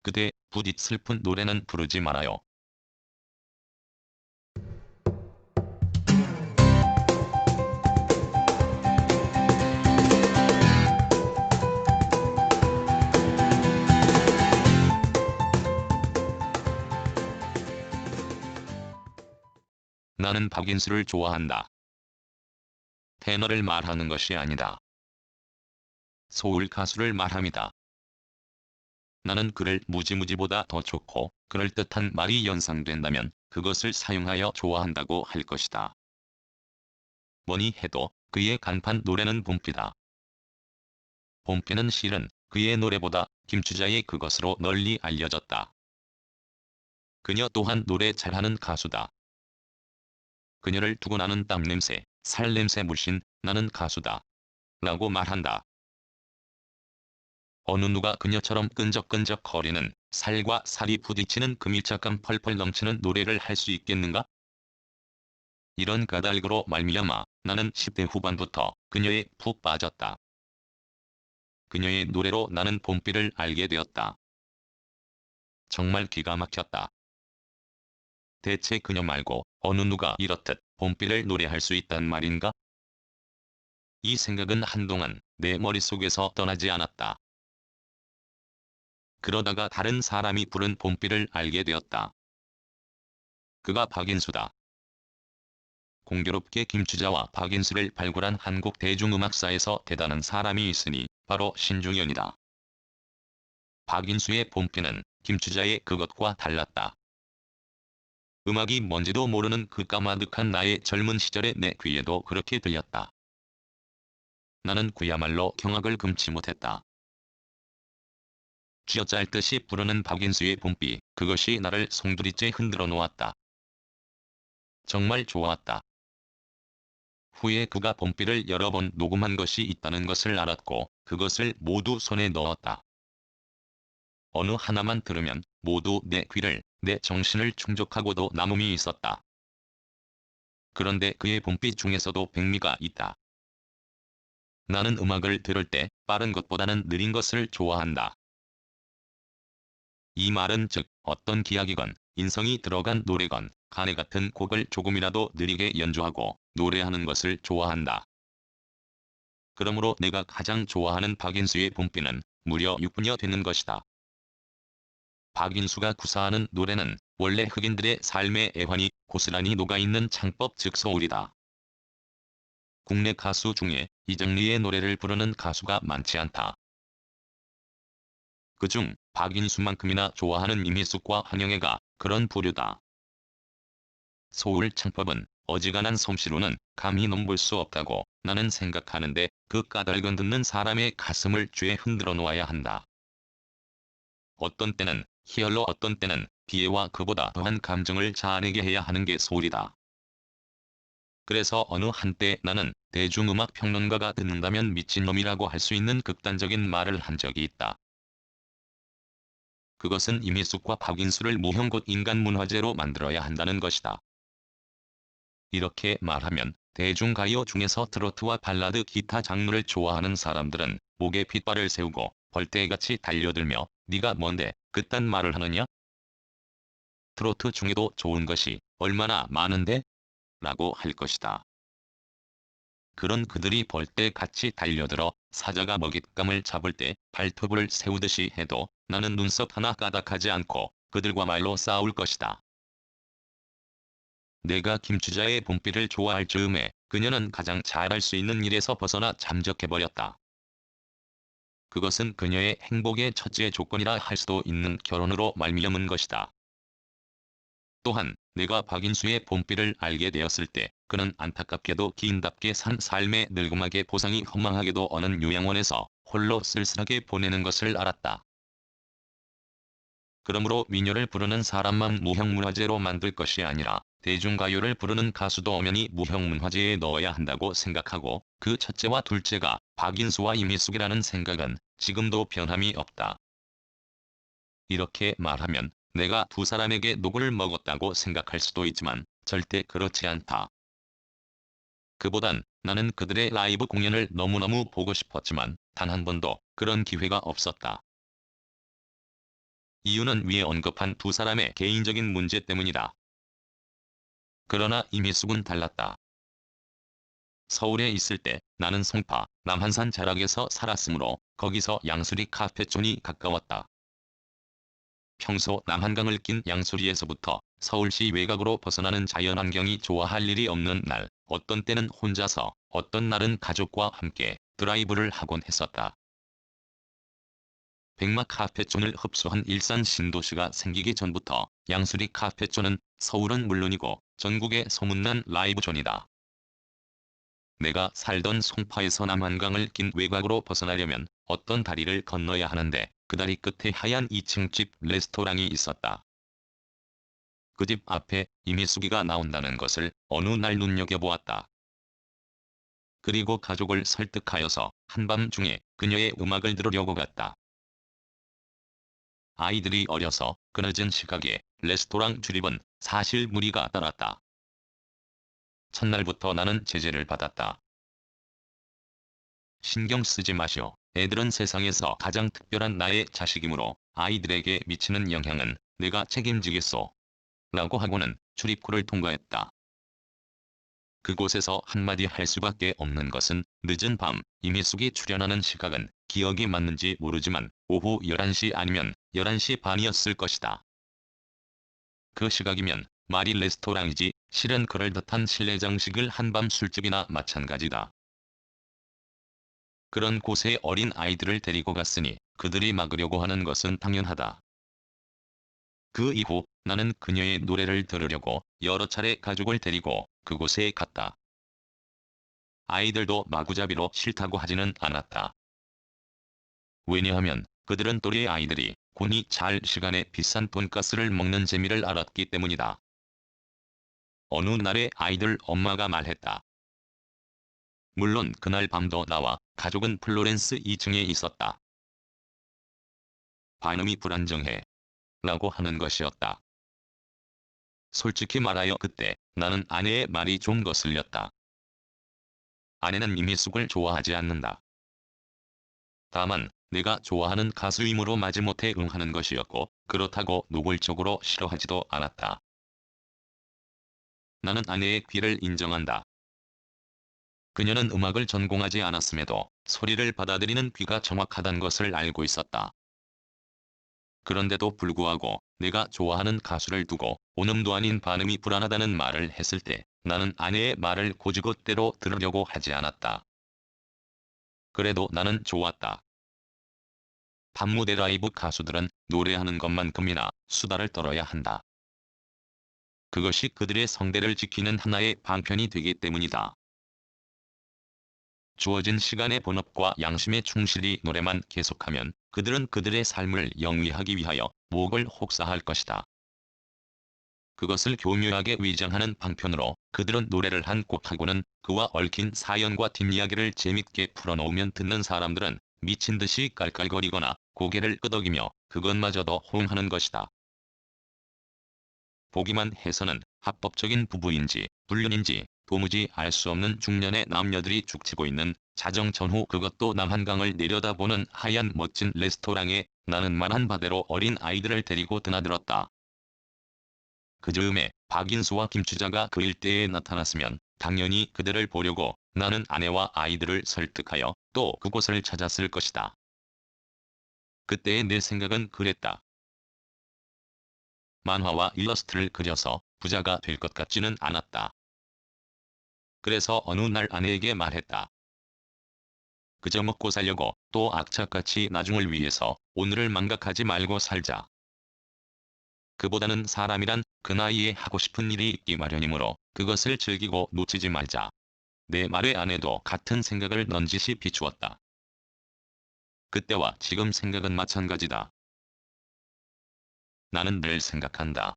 그대 부디 슬픈 노래는 부르지 말아요. 나는 박인수를 좋아한다. 테너를 말하는 것이 아니다. 소울 가수를 말합니다. 나는 그를 무지무지보다 더 좋고 그럴듯한 말이 연상된다면 그것을 사용하여 좋아한다고 할 것이다. 뭐니 해도 그의 간판 노래는 봄비다. 봄비는 실은 그의 노래보다 김추자의 그것으로 널리 알려졌다. 그녀 또한 노래 잘하는 가수다. 그녀를 두고 나는 땀냄새, 살냄새 물씬 나는 가수다. 라고 말한다. 어느 누가 그녀처럼 끈적끈적 거리는 살과 살이 부딪히는 그 밀착감 펄펄 넘치는 노래를 할 수 있겠는가? 이런 까닭으로 말미암아 나는 10대 후반부터 그녀에 푹 빠졌다. 그녀의 노래로 나는 봄비를 알게 되었다. 정말 기가 막혔다. 대체 그녀 말고 어느 누가 이렇듯 봄비를 노래할 수 있단 말인가? 이 생각은 한동안 내 머릿속에서 떠나지 않았다. 그러다가 다른 사람이 부른 봄비를 알게 되었다. 그가 박인수다. 공교롭게 김추자와 박인수를 발굴한 한국 대중음악사에서 대단한 사람이 있으니 바로 신중현이다. 박인수의 봄비는 김추자의 그것과 달랐다. 음악이 뭔지도 모르는 그 까마득한 나의 젊은 시절의 내 귀에도 그렇게 들렸다. 나는 그야말로 경악을 금치 못했다. 쥐어짤듯이 부르는 박인수의 봄비, 그것이 나를 송두리째 흔들어 놓았다. 정말 좋았다. 후에 그가 봄비를 여러 번 녹음한 것이 있다는 것을 알았고 그것을 모두 손에 넣었다. 어느 하나만 들으면 모두 내 귀를, 내 정신을 충족하고도 남음이 있었다. 그런데 그의 봄비 중에서도 백미가 있다. 나는 음악을 들을 때 빠른 것보다는 느린 것을 좋아한다. 이 말은 즉 어떤 기악이건 인성이 들어간 노래건 가네 같은 곡을 조금이라도 느리게 연주하고 노래하는 것을 좋아한다. 그러므로 내가 가장 좋아하는 박인수의 봄비는 무려 6분여 되는 것이다. 박인수가 구사하는 노래는 원래 흑인들의 삶의 애환이 고스란히 녹아있는 창법 즉 소울이다. 국내 가수 중에 이 장르의 노래를 부르는 가수가 많지 않다. 그중 박인수만큼이나 좋아하는 이미숙과 황영애가 그런 부류다. 소울 창법은 어지간한 솜씨로는 감히 넘볼 수 없다고 나는 생각하는데 그 까닭은 듣는 사람의 가슴을 쥐에 흔들어 놓아야 한다. 어떤 때는 희열로 어떤 때는 비애와 그보다 더한 감정을 자아내게 해야 하는 게 소울이다. 그래서 어느 한때 나는 대중음악 평론가가 듣는다면 미친놈이라고 할 수 있는 극단적인 말을 한 적이 있다. 그것은 이미숙과 박인수를 무형곧 인간문화재로 만들어야 한다는 것이다. 이렇게 말하면 대중가요 중에서 트로트와 발라드 기타 장르를 좋아하는 사람들은 목에 핏발을 세우고 벌떼같이 달려들며 네가 뭔데 그딴 말을 하느냐? 트로트 중에도 좋은 것이 얼마나 많은데? 라고 할 것이다. 그런 그들이 벌떼같이 달려들어 사자가 먹잇감을 잡을 때 발톱을 세우듯이 해도 나는 눈썹 하나 까닥하지 않고 그들과 말로 싸울 것이다. 내가 김추자의 봄비를 좋아할 즈음에 그녀는 가장 잘할 수 있는 일에서 벗어나 잠적해버렸다. 그것은 그녀의 행복의 첫째 조건이라 할 수도 있는 결혼으로 말미암은 것이다. 또한 내가 박인수의 봄비를 알게 되었을 때 그는 안타깝게도 기인답게 산 삶의 늙음하게 보상이 허망하게도 어느 요양원에서 홀로 쓸쓸하게 보내는 것을 알았다. 그러므로 민요를 부르는 사람만 무형문화재로 만들 것이 아니라 대중가요를 부르는 가수도 엄연히 무형문화재에 넣어야 한다고 생각하고 그 첫째와 둘째가 박인수와 이미숙이라는 생각은 지금도 변함이 없다. 이렇게 말하면 내가 두 사람에게 녹을 먹었다고 생각할 수도 있지만 절대 그렇지 않다. 그보단 나는 그들의 라이브 공연을 너무너무 보고 싶었지만 단 한 번도 그런 기회가 없었다. 이유는 위에 언급한 두 사람의 개인적인 문제 때문이다. 그러나 이미숙은 달랐다. 서울에 있을 때 나는 송파, 남한산 자락에서 살았으므로 거기서 양수리 카페촌이 가까웠다. 평소 남한강을 낀 양수리에서부터 서울시 외곽으로 벗어나는 자연환경이 좋아할 일이 없는 날, 어떤 때는 혼자서, 어떤 날은 가족과 함께 드라이브를 하곤 했었다. 백마 카페촌을 흡수한 일산 신도시가 생기기 전부터 양수리 카페촌은 서울은 물론이고 전국에 소문난 라이브존이다. 내가 살던 송파에서 남한강을 낀 외곽으로 벗어나려면 어떤 다리를 건너야 하는데 그 다리 끝에 하얀 2층 집 레스토랑이 있었다. 그 집 앞에 이미숙이가 나온다는 것을 어느 날 눈여겨보았다. 그리고 가족을 설득하여서 한밤중에 그녀의 음악을 들으려고 갔다. 아이들이 어려서 그 늦은 시각에 레스토랑 출입은 사실 무리가 따랐다. 첫날부터 나는 제재를 받았다. 신경 쓰지 마시오. 애들은 세상에서 가장 특별한 나의 자식이므로 아이들에게 미치는 영향은 내가 책임지겠소. 라고 하고는 출입구를 통과했다. 그곳에서 한마디 할 수밖에 없는 것은 늦은 밤 이미숙이 출연하는 시각은 기억이 맞는지 모르지만 오후 11시 아니면 11시 반이었을 것이다. 그 시각이면 말이 레스토랑이지 실은 그럴듯한 실내 장식을 한밤 술집이나 마찬가지다. 그런 곳에 어린 아이들을 데리고 갔으니 그들이 막으려고 하는 것은 당연하다. 그 이후 나는 그녀의 노래를 들으려고 여러 차례 가족을 데리고 그곳에 갔다. 아이들도 마구잡이로 싫다고 하지는 않았다. 왜냐하면 그들은 또래 아이들이 곤히 잘 시간에 비싼 돈가스를 먹는 재미를 알았기 때문이다. 어느 날의 아이들 엄마가 말했다. 물론 그날 밤도 나와 가족은 플로렌스 2층에 있었다. 반음이 불안정해. 라고 하는 것이었다. 솔직히 말하여 그때 나는 아내의 말이 좀 거슬렸다. 아내는 이미숙을 좋아하지 않는다. 다만 내가 좋아하는 가수이므로 마지못해 응하는 것이었고 그렇다고 노골적으로 싫어하지도 않았다. 나는 아내의 귀를 인정한다. 그녀는 음악을 전공하지 않았음에도 소리를 받아들이는 귀가 정확하다는 것을 알고 있었다. 그런데도 불구하고 내가 좋아하는 가수를 두고 온음도 아닌 반음이 불안하다는 말을 했을 때 나는 아내의 말을 곧이곧대로 들으려고 하지 않았다. 그래도 나는 좋았다. 밤무대 라이브 가수들은 노래하는 것만큼이나 수다를 떨어야 한다. 그것이 그들의 성대를 지키는 하나의 방편이 되기 때문이다. 주어진 시간의 본업과 양심에 충실히 노래만 계속하면 그들은 그들의 삶을 영위하기 위하여 목을 혹사할 것이다. 그것을 교묘하게 위장하는 방편으로 그들은 노래를 한 곡하고는 그와 얽힌 사연과 뒷이야기를 재밌게 풀어놓으면 듣는 사람들은 미친 듯이 깔깔거리거나 고개를 끄덕이며 그것마저도 호응하는 것이다. 보기만 해서는 합법적인 부부인지 불륜인지 도무지 알 수 없는 중년의 남녀들이 죽치고 있는 자정 전후 그것도 남한강을 내려다보는 하얀 멋진 레스토랑에 나는 말한 바대로 어린 아이들을 데리고 드나들었다. 그 즈음에 박인수와 김추자가 그 일대에 나타났으면 당연히 그들을 보려고 나는 아내와 아이들을 설득하여 또 그곳을 찾았을 것이다. 그때의 내 생각은 그랬다. 만화와 일러스트를 그려서 부자가 될 것 같지는 않았다. 그래서 어느 날 아내에게 말했다. 그저 먹고 살려고 또 악착같이 나중을 위해서 오늘을 망각하지 말고 살자. 그보다는 사람이란 그 나이에 하고 싶은 일이 있기 마련이므로 그것을 즐기고 놓치지 말자. 내 말에 아내도 같은 생각을 넌지시 비추었다. 그때와 지금 생각은 마찬가지다. 나는 늘 생각한다.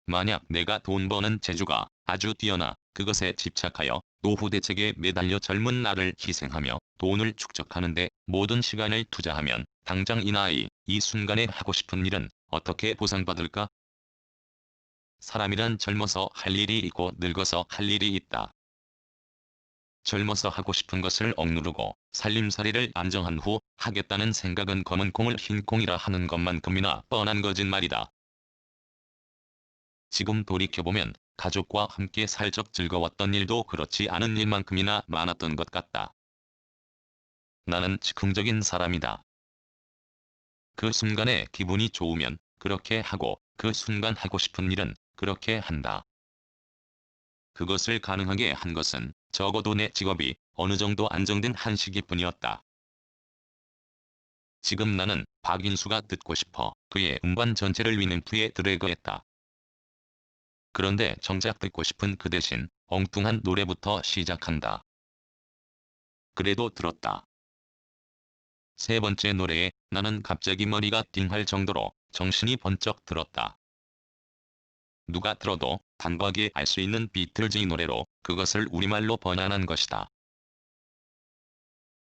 만약 내가 돈 버는 재주가 아주 뛰어나 그것에 집착하여 노후 대책에 매달려 젊은 나를 희생하며 돈을 축적하는데 모든 시간을 투자하면 당장 이 나이, 이 순간에 하고 싶은 일은 어떻게 보상받을까? 사람이란 젊어서 할 일이 있고 늙어서 할 일이 있다. 젊어서 하고 싶은 것을 억누르고 살림살이를 안정한 후 하겠다는 생각은 검은 콩을 흰 콩이라 하는 것만큼이나 뻔한 거짓말이다. 지금 돌이켜보면 가족과 함께 살적 즐거웠던 일도 그렇지 않은 일만큼이나 많았던 것 같다. 나는 즉흥적인 사람이다. 그 순간에 기분이 좋으면 그렇게 하고 그 순간 하고 싶은 일은 그렇게 한다. 그것을 가능하게 한 것은 적어도 내 직업이 어느 정도 안정된 한 시기뿐이었다. 지금 나는 박인수가 듣고 싶어 그의 음반 전체를 위넴프에 드래그했다. 그런데 정작 듣고 싶은 그 대신 엉뚱한 노래부터 시작한다. 그래도 들었다. 세 번째 노래에 나는 갑자기 머리가 띵할 정도로 정신이 번쩍 들었다. 누가 들어도 단박에 알 수 있는 비틀즈의 노래로 그것을 우리말로 번안한 것이다.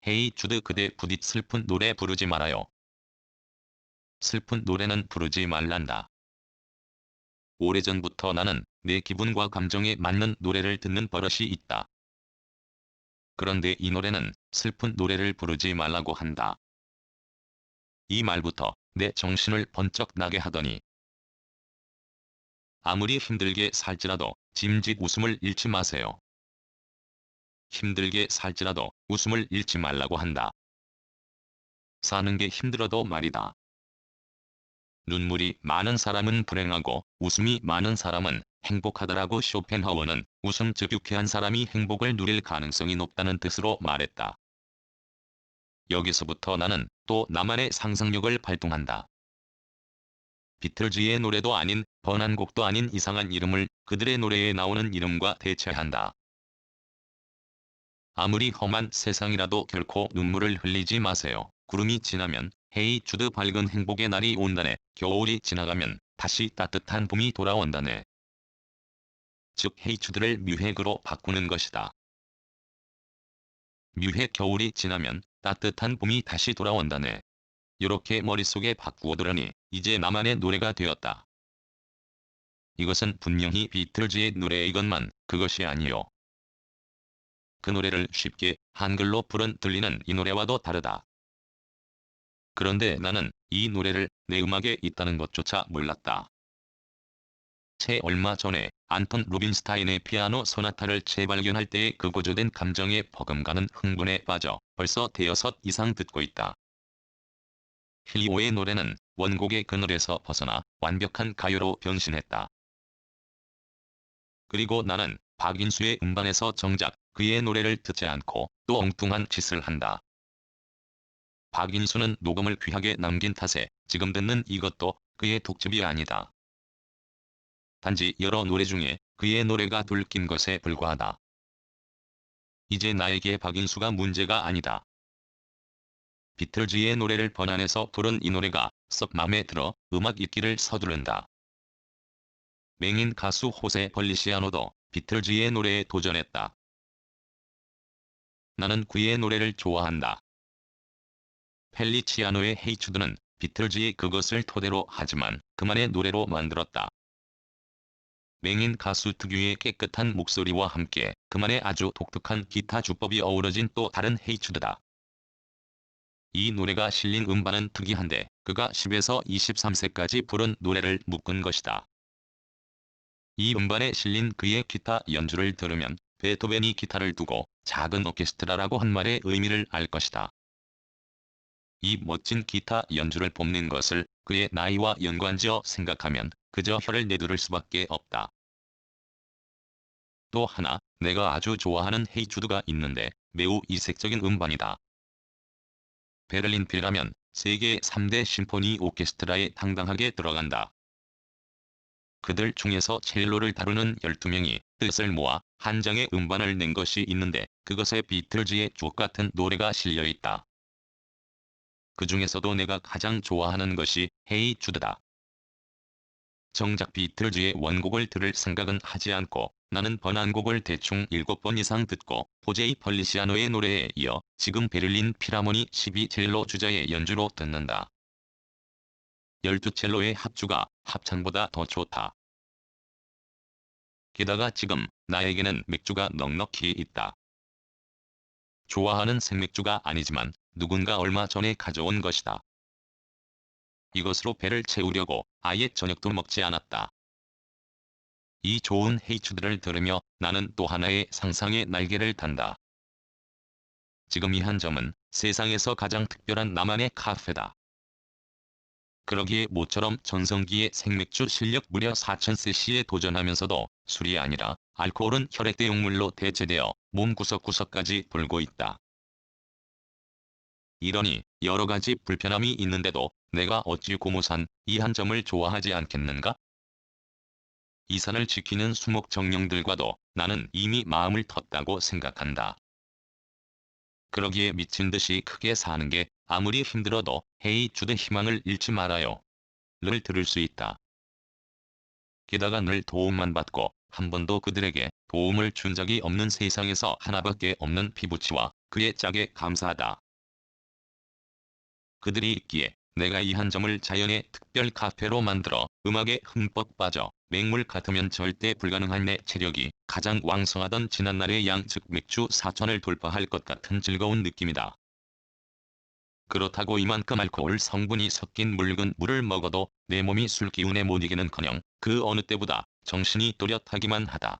헤이 주드 그대 부디 슬픈 노래 부르지 말아요. 슬픈 노래는 부르지 말란다. 오래전부터 나는 내 기분과 감정에 맞는 노래를 듣는 버릇이 있다. 그런데 이 노래는 슬픈 노래를 부르지 말라고 한다. 이 말부터 내 정신을 번쩍 나게 하더니 아무리 힘들게 살지라도 짐짓 웃음을 잃지 마세요. 힘들게 살지라도 웃음을 잃지 말라고 한다. 사는 게 힘들어도 말이다. 눈물이 많은 사람은 불행하고 웃음이 많은 사람은 행복하다라고 쇼펜하워는 웃음 즉 유쾌한 사람이 행복을 누릴 가능성이 높다는 뜻으로 말했다. 여기서부터 나는 또 나만의 상상력을 발동한다. 비틀즈의 노래도 아닌 번안곡도 아닌 이상한 이름을 그들의 노래에 나오는 이름과 대체한다. 아무리 험한 세상이라도 결코 눈물을 흘리지 마세요. 구름이 지나면 헤이 주드 밝은 행복의 날이 온다네. 겨울이 지나가면 다시 따뜻한 봄이 돌아온다네. 즉 헤이 주드를 뮤획으로 바꾸는 것이다. 뮤획 겨울이 지나면 따뜻한 봄이 다시 돌아온다네. 이렇게 머릿속에 바꾸어두려니 이제 나만의 노래가 되었다. 이것은 분명히 비틀즈의 노래이건만 그것이 아니요. 그 노래를 쉽게 한글로 부른 들리는 이 노래와도 다르다. 그런데 나는 이 노래를 내 음악에 있다는 것조차 몰랐다. 채 얼마 전에 안톤 루빈스타인의 피아노 소나타를 재발견할 때의 그 고조된 감정에 버금가는 흥분에 빠져 벌써 대여섯 이상 듣고 있다. 힐리오의 노래는 원곡의 그늘에서 벗어나 완벽한 가요로 변신했다. 그리고 나는 박인수의 음반에서 정작 그의 노래를 듣지 않고 또 엉뚱한 짓을 한다. 박인수는 녹음을 귀하게 남긴 탓에 지금 듣는 이것도 그의 독집이 아니다. 단지 여러 노래 중에 그의 노래가 둘긴 것에 불과하다. 이제 나에게 박인수가 문제가 아니다. 비틀즈의 노래를 번안해서 부른 이 노래가 썩 맘에 들어 음악 읽기를 서두른다. 맹인 가수 호세 벌리시아노도 비틀즈의 노래에 도전했다. 나는 그의 노래를 좋아한다. 펠리치아노의 헤이추드는 비틀즈의 그것을 토대로 하지만 그만의 노래로 만들었다. 맹인 가수 특유의 깨끗한 목소리와 함께 그만의 아주 독특한 기타 주법이 어우러진 또 다른 헤이추드다. 이 노래가 실린 음반은 특이한데 그가 10에서 23세까지 부른 노래를 묶은 것이다. 이 음반에 실린 그의 기타 연주를 들으면 베토벤이 기타를 두고 작은 오케스트라라고 한 말의 의미를 알 것이다. 이 멋진 기타 연주를 뽐낸 것을 그의 나이와 연관지어 생각하면 그저 혀를 내두를 수밖에 없다. 또 하나 내가 아주 좋아하는 헤이주드가 있는데 매우 이색적인 음반이다. 베를린 필라면 세계 3대 심포니 오케스트라에 당당하게 들어간다. 그들 중에서 첼로를 다루는 12명이 뜻을 모아 한 장의 음반을 낸 것이 있는데 그것에 비틀즈의 주옥 같은 노래가 실려 있다. 그 중에서도 내가 가장 좋아하는 것이 헤이 주드다. 정작 비틀즈의 원곡을 들을 생각은 하지 않고 나는 번안곡을 대충 7번 이상 듣고 호제이 펄리시아노의 노래에 이어 지금 베를린 필하모니 12첼로 주자의 연주로 듣는다. 12첼로의 합주가 합창보다 더 좋다. 게다가 지금 나에게는 맥주가 넉넉히 있다. 좋아하는 생맥주가 아니지만 누군가 얼마 전에 가져온 것이다. 이것으로 배를 채우려고 아예 저녁도 먹지 않았다. 이 좋은 헤이추드를 들으며 나는 또 하나의 상상의 날개를 단다. 지금 이 한 점은 세상에서 가장 특별한 나만의 카페다. 그러기에 모처럼 전성기의 생맥주 실력 무려 4000cc에 도전하면서도 술이 아니라 알코올은 혈액대용물로 대체되어 몸 구석구석까지 돌고 있다. 이러니 여러 가지 불편함이 있는데도 내가 어찌 고무산 이 한 점을 좋아하지 않겠는가? 이 산을 지키는 수목정령들과도 나는 이미 마음을 텄다고 생각한다. 그러기에 미친 듯이 크게 사는 게 아무리 힘들어도 헤이주드 희망을 잃지 말아요. 를 들을 수 있다. 게다가 늘 도움만 받고 한 번도 그들에게 도움을 준 적이 없는 세상에서 하나밖에 없는 피부치와 그의 짝에 감사하다. 그들이 있기에 내가 이 한 점을 자연의 특별 카페로 만들어 음악에 흠뻑 빠져 맹물 같으면 절대 불가능한 내 체력이 가장 왕성하던 지난날의 양 즉 맥주 4000을 돌파할 것 같은 즐거운 느낌이다. 그렇다고 이만큼 알코올 성분이 섞인 묽은 물을 먹어도 내 몸이 술 기운에 못 이기는커녕 그 어느 때보다 정신이 또렷하기만 하다.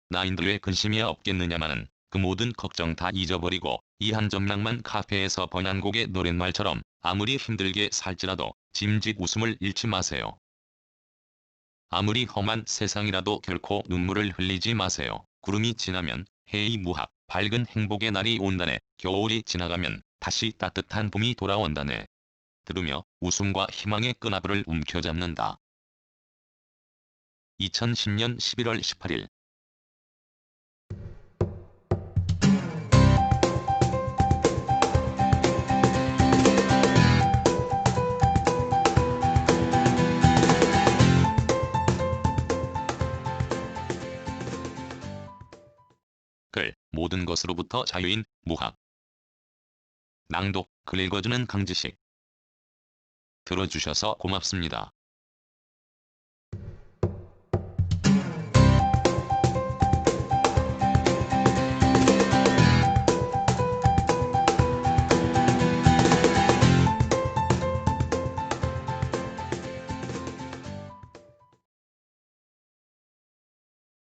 나인들의 근심이야 없겠느냐마는 그 모든 걱정 다 잊어버리고 이 한 점 낭만 카페에서 번안곡의 노랫말처럼 아무리 힘들게 살지라도 짐짓 웃음을 잃지 마세요. 아무리 험한 세상이라도 결코 눈물을 흘리지 마세요. 구름이 지나면 해이 무학, 밝은 행복의 날이 온다네. 겨울이 지나가면 다시 따뜻한 봄이 돌아온다네. 들으며 웃음과 희망의 끈아bul을 움켜잡는다. 2010년 11월 18일 글, 모든 것으로부터 자유인 무학. 낭독, 글 읽어주는 강지식. 들어주셔서 고맙습니다.